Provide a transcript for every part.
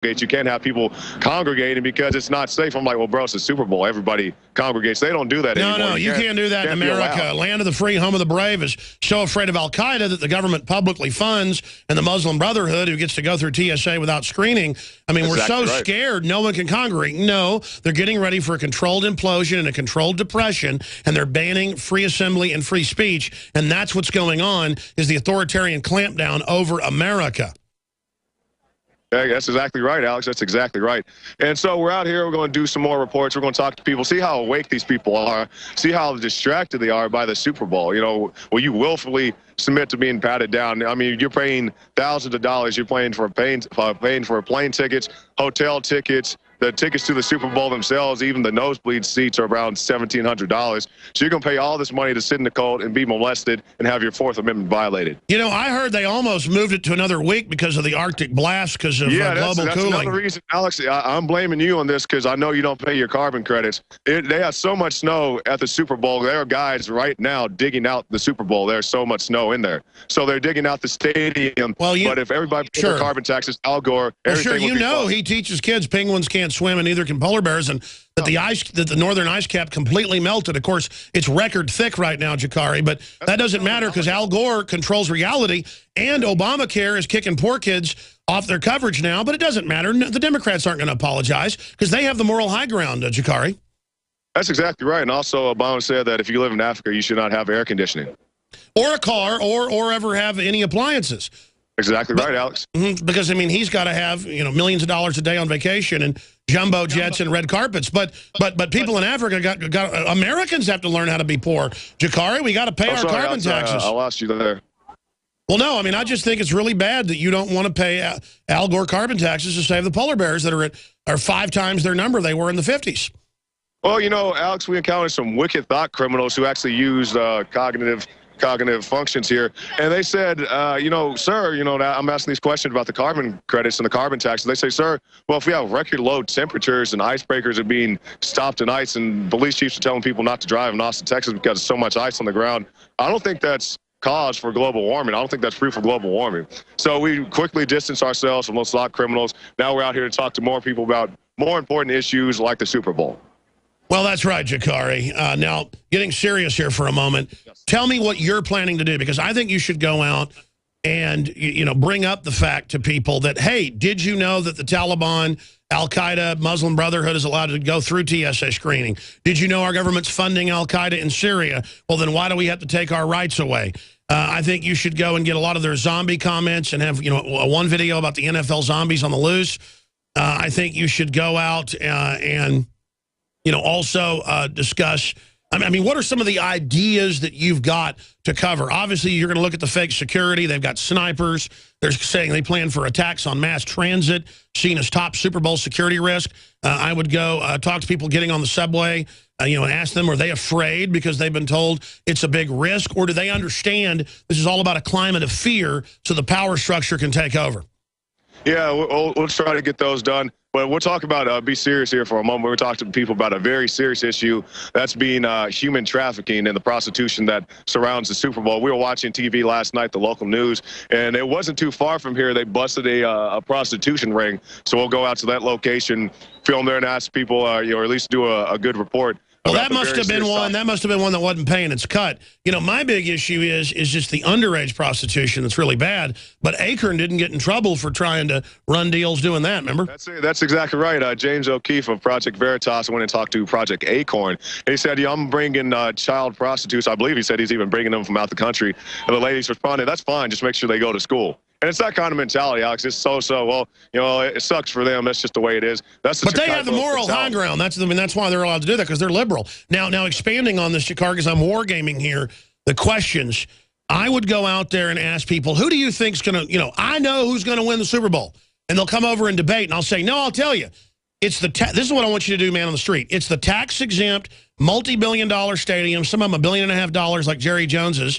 You can't have people congregating because it's not safe. I'm like, well, bro, it's the Super Bowl. Everybody congregates. They don't do that anymore. No, you can't do that in America. Land of the free, home of the brave is so afraid of al-Qaeda that the government publicly funds, and the Muslim Brotherhood, who gets to go through TSA without screening. I mean, we're so scared no one can congregate. No, they're getting ready for a controlled implosion and a controlled depression, and they're banning free assembly and free speech, and that's what's going on, is the authoritarian clampdown over America. Yeah, that's exactly right, Alex. That's exactly right. And so we're out here. We're going to do some more reports. We're going to talk to people, see how awake these people are, see how distracted they are by the Super Bowl. You know, will you willfully submit to being patted down? I mean, you're paying thousands of dollars. You're paying for plane tickets, hotel tickets, the tickets to the Super Bowl themselves. Even the nosebleed seats are around $1,700. So you're going to pay all this money to sit in the cold and be molested and have your Fourth Amendment violated. You know, I heard they almost moved it to another week because of the Arctic blast, because of global cooling. That's another reason, Alex. I'm blaming you on this because I know you don't pay your carbon credits. They have so much snow at the Super Bowl. There are guys right now digging out the Super Bowl. There's so much snow in there. So they're digging out the stadium. Well, but if everybody paid their carbon taxes, Al Gore, everything would be fine. He teaches kids penguins can't swim and neither can polar bears, and that the northern ice cap completely melted. Of course, it's record thick right now, Jakari, but that doesn't matter because Al Gore controls reality, and Obamacare is kicking poor kids off their coverage now, but it doesn't matter. The Democrats aren't going to apologize because they have the moral high ground, Jakari. That's exactly right. And also, Obama said that if you live in Africa, you should not have air conditioning. Or a car, or ever have any appliances. Exactly right, Alex. Because, I mean, he's got to have, you know, millions of dollars a day on vacation and jumbo jets and red carpets. But people in Africa Americans have to learn how to be poor. Jakari, we got to pay our carbon taxes. I lost you there. Well, no, I mean, I just think it's really bad that you don't want to pay Al Gore carbon taxes to save the polar bears that are 5 times their number they were in the 50s. Well, you know, Alex, we encountered some wicked thought criminals who actually used cognitive functions here, and they said, you know, sir, you know, I'm asking these questions about the carbon credits and the carbon taxes. They say, sir, well, if we have record low temperatures and icebreakers are being stopped in ice, and police chiefs are telling people not to drive in Austin, Texas because there's so much ice on the ground, I don't think that's cause for global warming. I don't think that's proof of global warming. So we quickly distance ourselves from those thought criminals. Now we're out here to talk to more people about more important issues like the Super Bowl. Well, that's right, Jakari. Now, getting serious here for a moment, tell me what you're planning to do, because I think you should go out and, you know, bring up the fact to people that, hey, did you know that the Taliban, Al-Qaeda, Muslim Brotherhood is allowed to go through TSA screening? Did you know our government's funding Al-Qaeda in Syria? Well, then why do we have to take our rights away? I think you should go and get a lot of their zombie comments and have, you know, one video about the NFL zombies on the loose. I think you should go out and, you know, also discuss, I mean, what are some of the ideas that you've got to cover? Obviously, you're going to look at the fake security. They've got snipers. They're saying they plan for attacks on mass transit, seen as top Super Bowl security risk. I would go talk to people getting on the subway, you know, and ask them, are they afraid because they've been told it's a big risk? Or do they understand this is all about a climate of fear so the power structure can take over? Yeah, we'll try to get those done. But we'll talk about, be serious here for a moment. We're talking to people about a very serious issue. That's being human trafficking and the prostitution that surrounds the Super Bowl. We were watching TV last night, the local news, and it wasn't too far from here. They busted a prostitution ring. So we'll go out to that location, film there, and ask people, you know, or at least do a good report. Well, that must have been one. That must have been one that wasn't paying its cut. You know, my big issue is just the underage prostitution that's really bad. But Acorn didn't get in trouble for trying to run deals doing that. Remember? That's exactly right. James O'Keefe of Project Veritas went and talked to Project Acorn. And he said, "Yeah, I'm bringing child prostitutes." I believe he said he's even bringing them from out the country. And the ladies responded, "That's fine. Just make sure they go to school." And it's that kind of mentality, Alex. It's so, well, you know, it sucks for them. That's just the way it is. But they have the moral high ground. That's why they're allowed to do that, because they're liberal. Now expanding on this, Jakar, because I'm wargaming here, the questions, I would go out there and ask people, who do you think's going to, you know, I know who's going to win the Super Bowl. And they'll come over and debate, and I'll say, no, I'll tell you. It's this is what I want you to do, man, on the street. It's the tax-exempt, multi-billion-dollar stadium, some of them $1.5 billion like Jerry Jones's,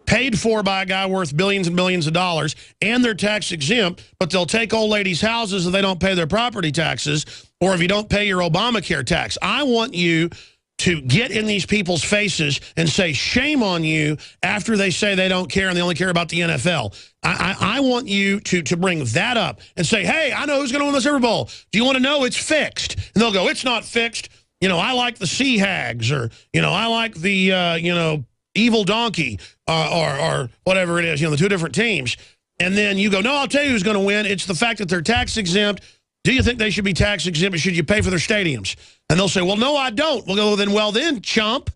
paid for by a guy worth billions and billions of dollars, and they're tax exempt, but they'll take old ladies' houses if they don't pay their property taxes, or if you don't pay your Obamacare tax. I want you to get in these people's faces and say, shame on you, after they say they don't care and they only care about the NFL. I want you to bring that up and say, hey, I know who's going to win the Super Bowl. Do you want to know? It's fixed. And they'll go, it's not fixed. You know, I like the Sea Hags, or, you know, I like the, you know, Evil Donkey, or whatever it is, you know, the two different teams. And then you go, no, I'll tell you who's going to win. It's the fact that they're tax exempt. Do you think they should be tax exempt, or should you pay for their stadiums? And they'll say, well, no, I don't. We'll go, well then, chump.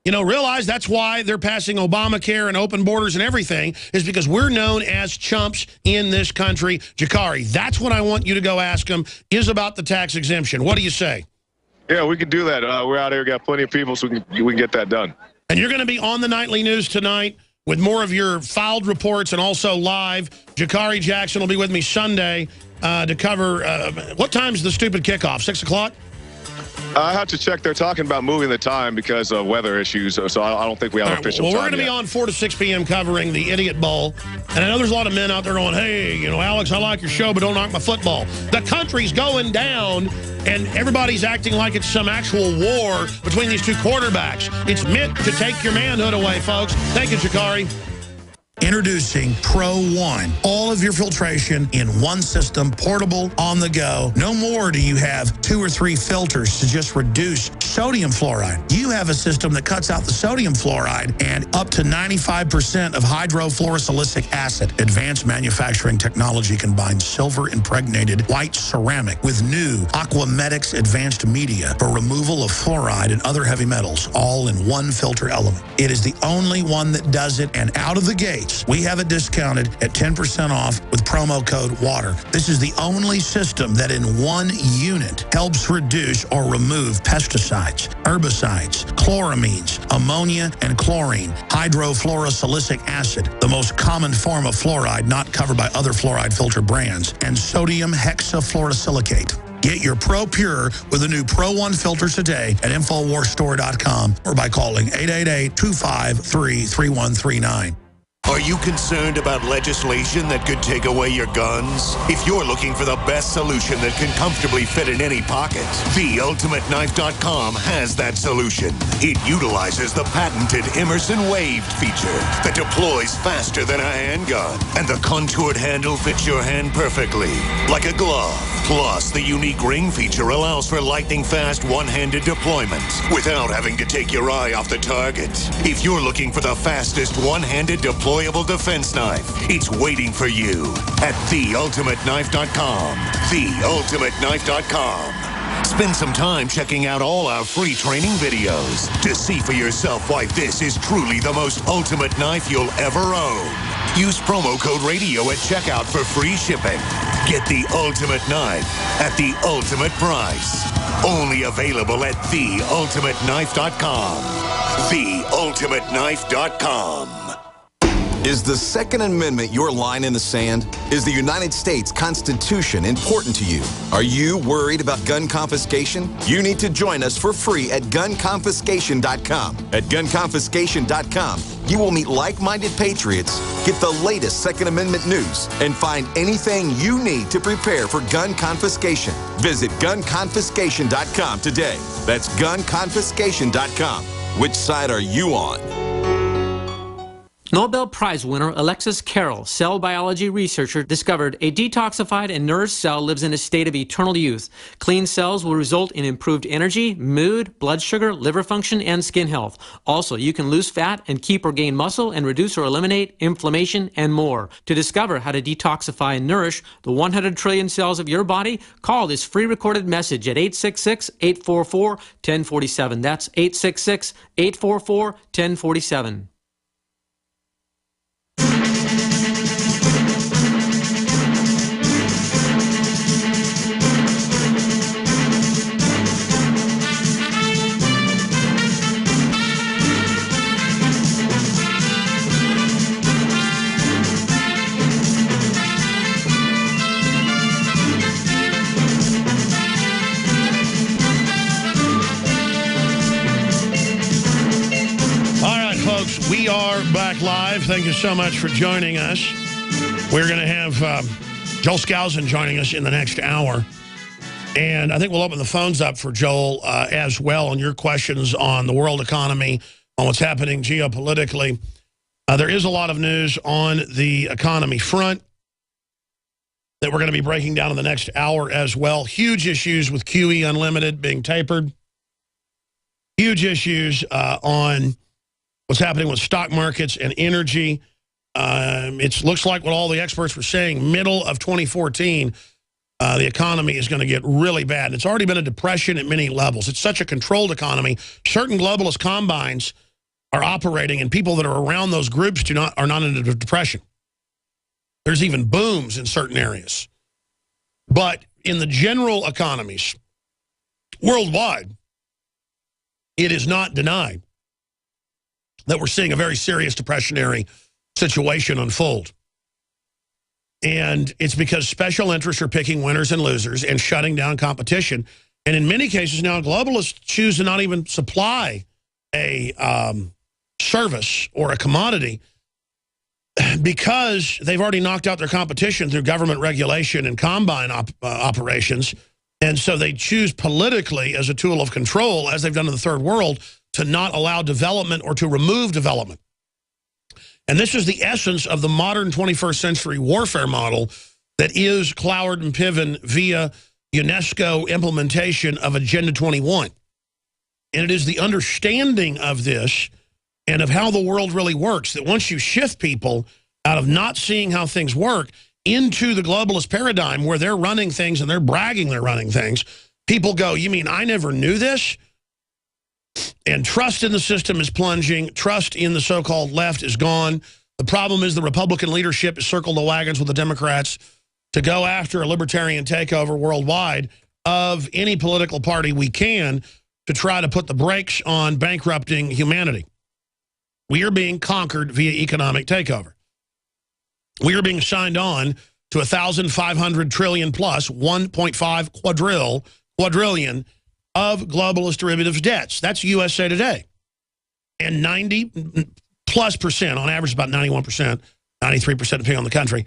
You know, realize that's why they're passing Obamacare and open borders and everything, is because we're known as chumps in this country. Jakari, that's what I want you to go ask them, is about the tax exemption. What do you say? Yeah, we can do that. We're out here, got plenty of people, so we can get that done. And you're going to be on the Nightly News tonight with more of your filed reports and also live. Jakari Jackson will be with me Sunday to cover, what time's the stupid kickoff, 6 o'clock? I have to check. They're talking about moving the time because of weather issues, so I don't think we have an official time. Well, we're going to be on 4 to 6 p.m. covering the Idiot Bowl. And I know there's a lot of men out there going, hey, you know, Alex, I like your show, but don't knock my football. The country's going down, and everybody's acting like it's some actual war between these two quarterbacks. It's meant to take your manhood away, folks. Thank you, Jakari. Introducing Pro One. All of your filtration in one system, portable, on the go. No more do you have 2 or 3 filters to just reduce sodium fluoride. You have a system that cuts out the sodium fluoride and up to 95% of hydrofluorosilicic acid. Advanced manufacturing technology combines silver-impregnated white ceramic with new Aquamedics advanced media for removal of fluoride and other heavy metals, all in one filter element. It is the only one that does it, and out of the gate, we have it discounted at 10% off with promo code WATER. This is the only system that in one unit helps reduce or remove pesticides, herbicides, chloramines, ammonia, and chlorine, hydrofluorosilicic acid, the most common form of fluoride not covered by other fluoride filter brands, and sodium hexafluorosilicate. Get your Pro Pure with the new Pro One filters today at InfoWarsStore.com or by calling 888-253-3139. Are you concerned about legislation that could take away your guns? If you're looking for the best solution that can comfortably fit in any pocket, TheUltimateKnife.com has that solution. It utilizes the patented Emerson Waved feature that deploys faster than a handgun, and the contoured handle fits your hand perfectly, like a glove. Plus, the unique ring feature allows for lightning-fast one-handed deployment without having to take your eye off the target. If you're looking for the fastest one-handed deployable defense knife, it's waiting for you at TheUltimateKnife.com. TheUltimateKnife.com. Spend some time checking out all our free training videos to see for yourself why this is truly the most ultimate knife you'll ever own. Use promo code RADIO at checkout for free shipping. Get the ultimate knife at the ultimate price. Only available at TheUltimateKnife.com. TheUltimateKnife.com. Is the Second Amendment your line in the sand? Is the United States Constitution important to you? Are you worried about gun confiscation? You need to join us for free at gunconfiscation.com. At gunconfiscation.com, you will meet like-minded patriots, get the latest Second Amendment news, and find anything you need to prepare for gun confiscation. Visit gunconfiscation.com today. That's gunconfiscation.com. Which side are you on? Nobel Prize winner Alexis Carrel, cell biology researcher, discovered a detoxified and nourished cell lives in a state of eternal youth. Clean cells will result in improved energy, mood, blood sugar, liver function, and skin health. Also, you can lose fat and keep or gain muscle and reduce or eliminate inflammation and more. To discover how to detoxify and nourish the 100 trillion cells of your body, call this free recorded message at 866-844-1047. That's 866-844-1047. We are back live. Thank you so much for joining us. We're going to have Joel Skousen joining us in the next hour. And I think we'll open the phones up for Joel as well on your questions on the world economy, on what's happening geopolitically. There is a lot of news on the economy front that we're going to be breaking down in the next hour as well. Huge issues with QE Unlimited being tapered. Huge issues on what's happening with stock markets and energy. It looks like what all the experts were saying, middle of 2014, the economy is going to get really bad. And it's already been a depression at many levels. It's such a controlled economy. Certain globalist combines are operating, and people that are around those groups are not in a depression. There's even booms in certain areas. But in the general economies, worldwide, it is not denied that we're seeing a very serious depressionary situation unfold. And it's because special interests are picking winners and losers and shutting down competition. And in many cases now, globalists choose to not even supply a service or a commodity because they've already knocked out their competition through government regulation and combine operations. And so they choose politically as a tool of control, as they've done in the third world, to not allow development or to remove development. And this is the essence of the modern 21st century warfare model that is Cloward and Piven via UNESCO implementation of Agenda 21. And it is the understanding of this and of how the world really works, that once you shift people out of not seeing how things work into the globalist paradigm where they're running things and they're bragging they're running things, people go, you mean I never knew this? And trust in the system is plunging. Trust in the so-called left is gone. The problem is the Republican leadership has circled the wagons with the Democrats to go after a libertarian takeover worldwide of any political party we can to try to put the brakes on bankrupting humanity. We are being conquered via economic takeover. We are being signed on to 1,500 trillion plus 1.5 quadrillion of globalist derivatives debts. That's USA Today. And 90+%, on average about 91%, 93% depending on the country,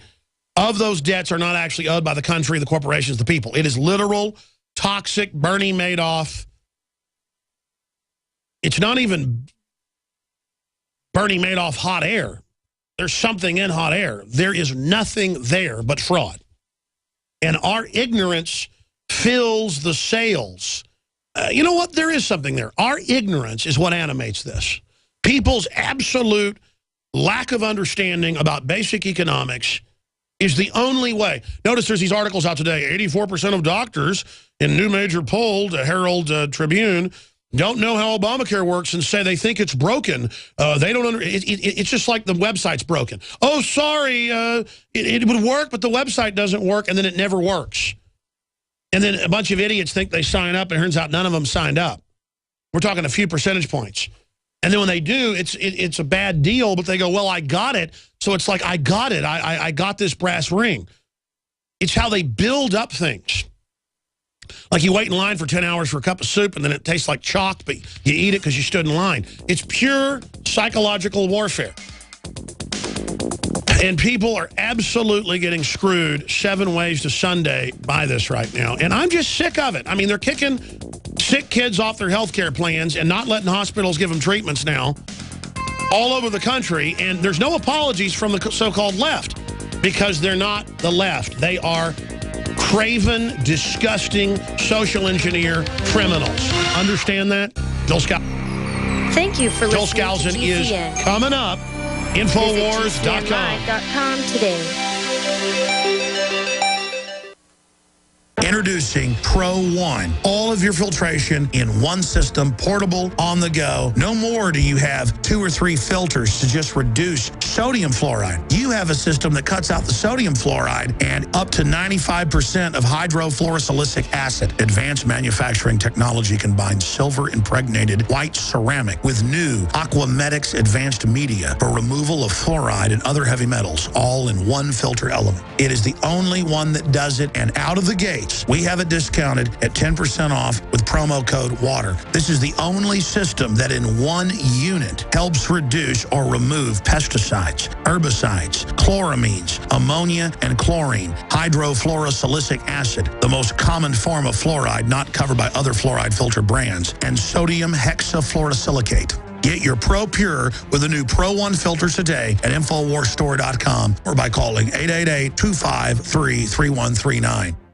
of those debts are not actually owed by the country, the corporations, the people. It is literal, toxic, Bernie Madoff. It's not even Bernie Madoff hot air. There's something in hot air. There is nothing there but fraud. And our ignorance fills the sails. You know what? There is something there. Our ignorance is what animates this. People's absolute lack of understanding about basic economics is the only way. Notice there's these articles out today. 84% of doctors in new major poll, the Herald Tribune, don't know how Obamacare works and say they think it's broken. They don't it's just like the website's broken. Oh, sorry, it would work, but the website doesn't work, and then it never works. And then a bunch of idiots think they sign up, and it turns out none of them signed up. We're talking a few percentage points. And then when they do, it's a bad deal, but they go, well, I got it. So it's like, I got it. I got this brass ring. It's how they build up things. Like you wait in line for 10 hours for a cup of soup, and then it tastes like chalk, but you eat it because you stood in line. It's pure psychological warfare. And people are absolutely getting screwed 7 ways to Sunday by this right now. And I'm just sick of it. I mean, they're kicking sick kids off their health care plans and not letting hospitals give them treatments now all over the country. And there's no apologies from the so-called left because they're not the left. They are craven, disgusting, social engineer criminals. Understand that? Joel Skousen. Thank you for listening Joel Skousen to GCN. is coming up. Infowars.com. GCNlive.com today. Introducing Pro One. All of your filtration in one system, portable, on the go. No more do you have 2 or 3 filters to just reduce sodium fluoride. You have a system that cuts out the sodium fluoride and up to 95% of hydrofluorosilicic acid. Advanced manufacturing technology combines silver-impregnated white ceramic with new Aquamedics advanced media for removal of fluoride and other heavy metals, all in one filter element. It is the only one that does it, and out of the gates, we have it discounted at 10% off with promo code WATER. This is the only system that in one unit helps reduce or remove pesticides. pesticides, herbicides, chloramines, ammonia, and chlorine, hydrofluorosilicic acid, the most common form of fluoride not covered by other fluoride filter brands, and sodium hexafluorosilicate. Get your Pro Pure with the new Pro One filters today at InfoWarsStore.com or by calling 888-253-3139.